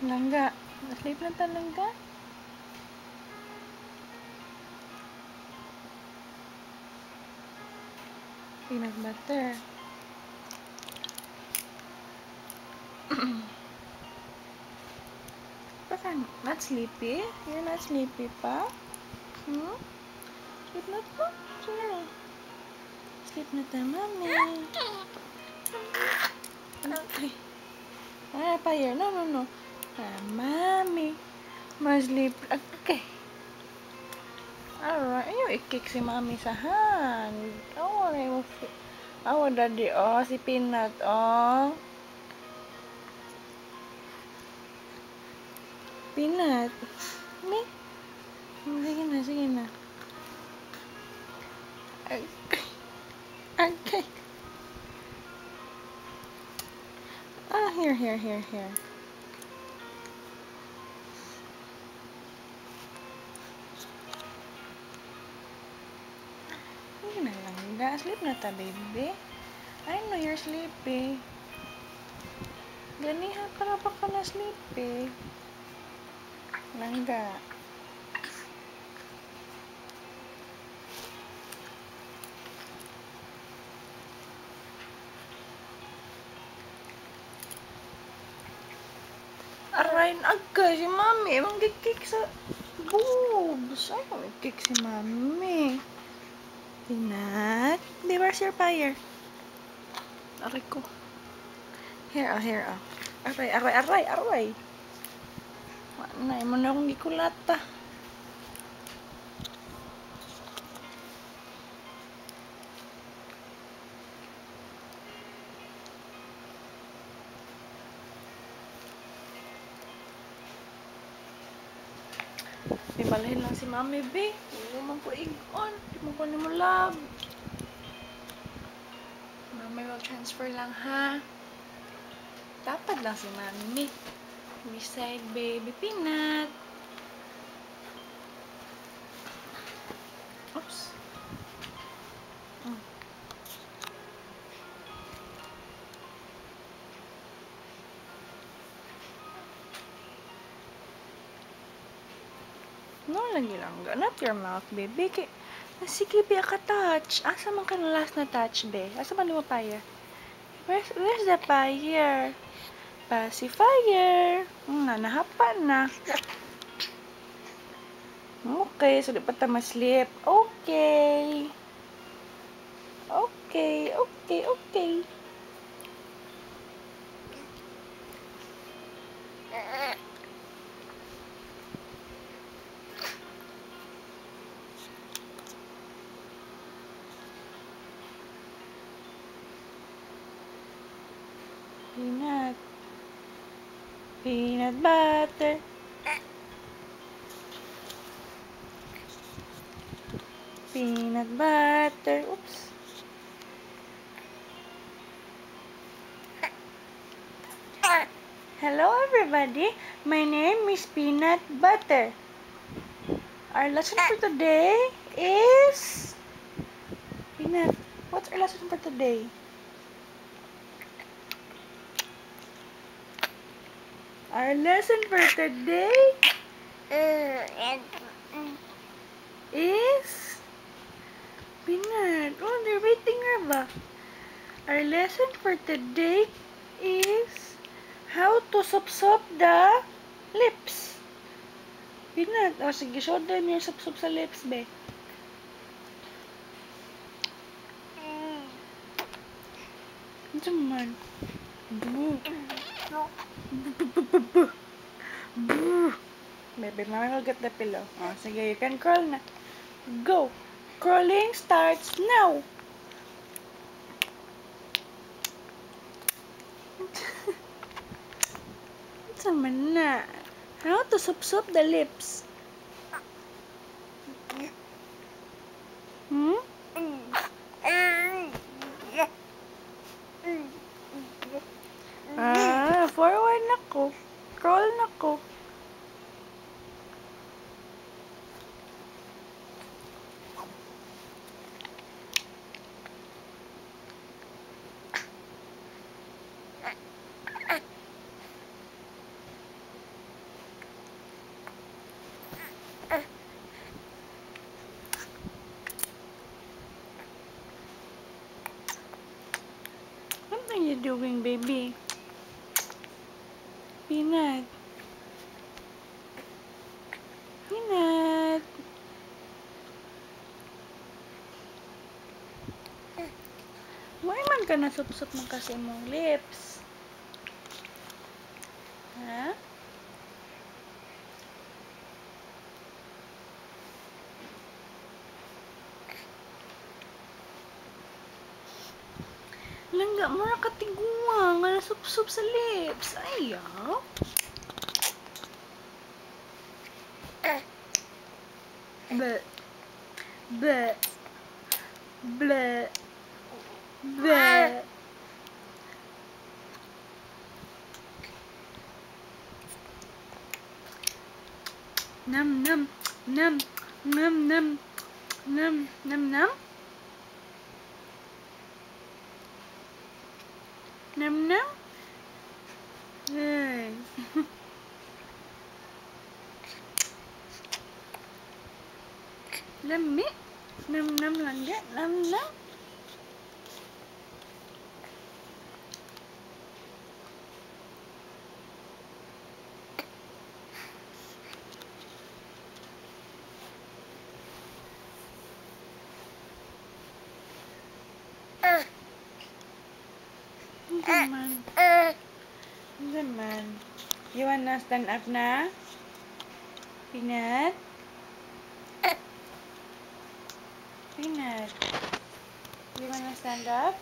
Langga. Asleep na talaga? Peanut butter. Paano? Not sleepy? You're not sleepy pa? Hmm? Sleep na po? Sige na. Sleep na tayo, mami. Okay. Fire. No. Mami. Ma-sleep. Okay. Alright. Ayaw i-kick si mami sa hand. Daddy. Oh, si Peanut. Oh. Peanut. Me? Sige na. Okay. Here. Sige na lang. Sleep na ta, baby. I know you're sleepy. Ganiha para pa ka na sleepy. Langga. Aray, agka si mami. Emang gikik sa boobs. Ay, gikik si mami. Peanut. Where's your fire? Aray ko. Here. Aray. Wanay mo na akong gikulata. Ibalahin lang si mami, be. Hindi mo ko igon. Hindi mo ko ni mo love. Mami, mag-transfer lang, ha? Dapat lang si mami. Beside baby Peanut. Oops. No, lagi lang. Not your mouth, baby. Sige, be, touch. Asa man ka na last na touch, be? Asa man mo fire? Where's the fire? Pacifier. Nahapa na. Okay, so di pa ta ma-sleep. Okay. Peanut butter. Peanut butter. Oops. Hello everybody. My name is Peanut Butter. Our lesson for today is Peanut. What's our lesson for today? Our lesson for today is Peanut. Oh, they're waiting nga ba? Our lesson for today is how to sup-sup the lips. Peanut. Oh, sige, show them your sup-sup sa lips, be. Ito man. Boo. Baby, mama will get the pillow. Oh, sige, you can crawl na. Go. Crawling starts now. Ito man na. How to sup-sup the lips. Forward na ko. Crawl na ko. you doing, baby? Peanut. Peanut. Why man ka nasup-sup mo kasi mong lips? Ha? Langga mo na katiguang nga nasup-sup sa lips. Ayaw. Bleh. Bleh. Bleh. Bleh. Nam nam nam nam nam nam nam nam nam nam. Ay. Lami. Nam nam langga. Nam nam. Zaman. Zaman. You wanna stand up na? Peanut? Peanut. You wanna stand up?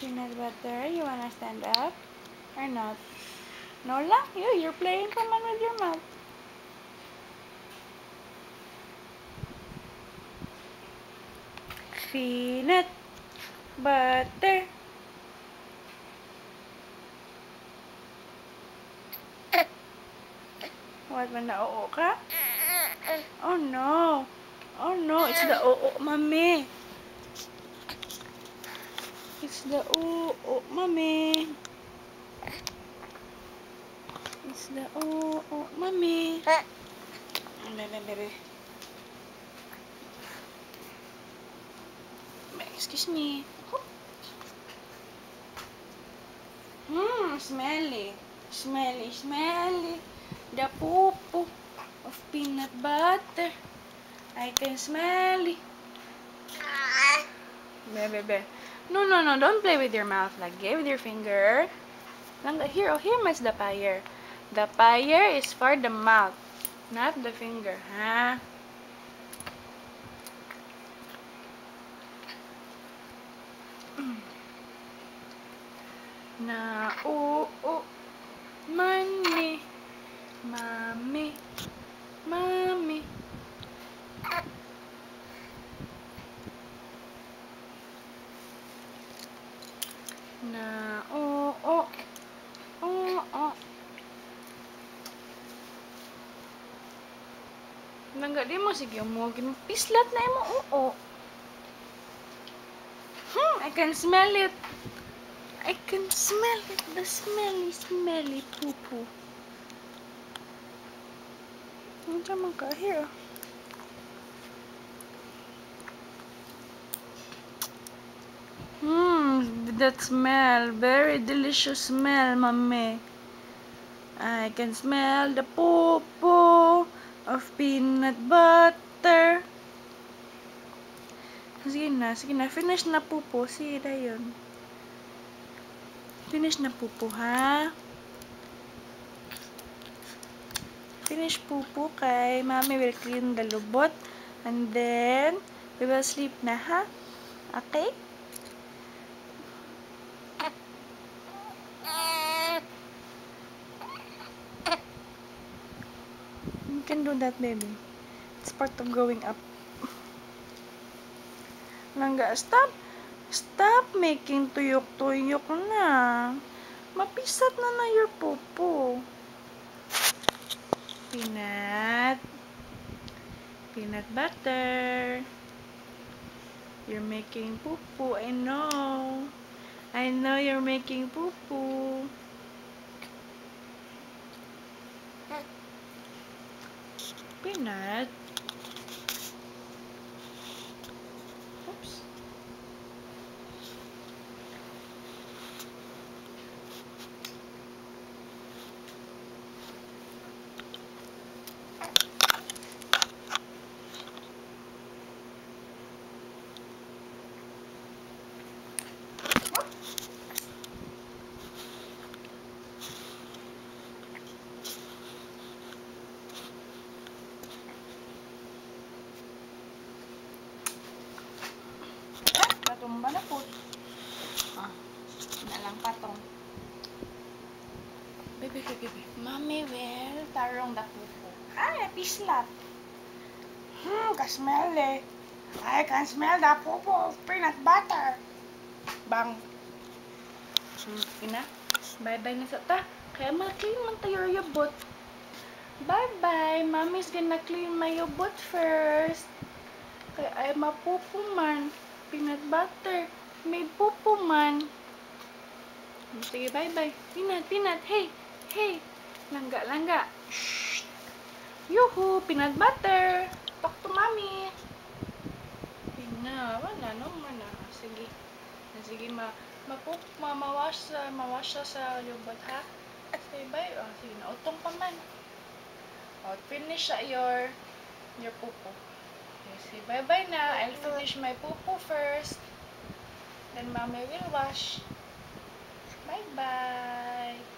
Peanut butter, you wanna stand up? Or not? No lang? You're playing naman with your mouth. Peanut butter. What, man na-oo ka? Oh no. Oh no, it's the oo, mami. It's the oo, mami. It's the oo, mami. Bebe. Excuse me. Smelly. Smelly, smelly. The poo-poo of peanut butter. I can smell it. Bebe. No, don't play with your mouth like with your finger. Here, is the fire. The fire is for the mouth, not the finger, huh? Na money, mommy, mommy. Na Nangga di mo sige mo pislat na imo oo. I can smell it. I can smell it. The smelly poo-poo. Ano ka here? That smell. Very delicious smell, mommy. I can smell the poo-poo of peanut butter. Sige na. Finish na poo-poo. Sige na yun. Finish na poo-poo, ha? Finish poo-poo kay mommy will clean the lubot. And then, we will sleep na, ha? Okay? You can do that, baby. It's part of growing up. Langga, stop making tuyok-tuyok na. Mapisat na your poo-poo. Peanut butter. You're making poo-poo, I know. I know you're making poo-poo. Peanut. Tumba na po. Ah, na lang patong. Baby. Mommy will tarong da pupo. Ay, pislat. Ka-smell eh. I can smell the pupo of peanut butter. Bang. Ina. Bye-bye na sa ta. Kaya ma-clean man tayo yobot. Bye-bye. Mommy's gonna clean my yobot first. Kaya ay mapupo man. Peanut butter. May pupo man. Sige, bye-bye. Peanut. Hey. Langga. Shh. Yuhu, peanut butter. Talk to mommy. Wala naman na. Sige, mawash sa yogurt, ha? Say bye. Oh, sige, nautong pa man. Oh, finish your pupo. Okay, say bye-bye na. I'll finish my pupo first. Then mommy will wash. Bye-bye.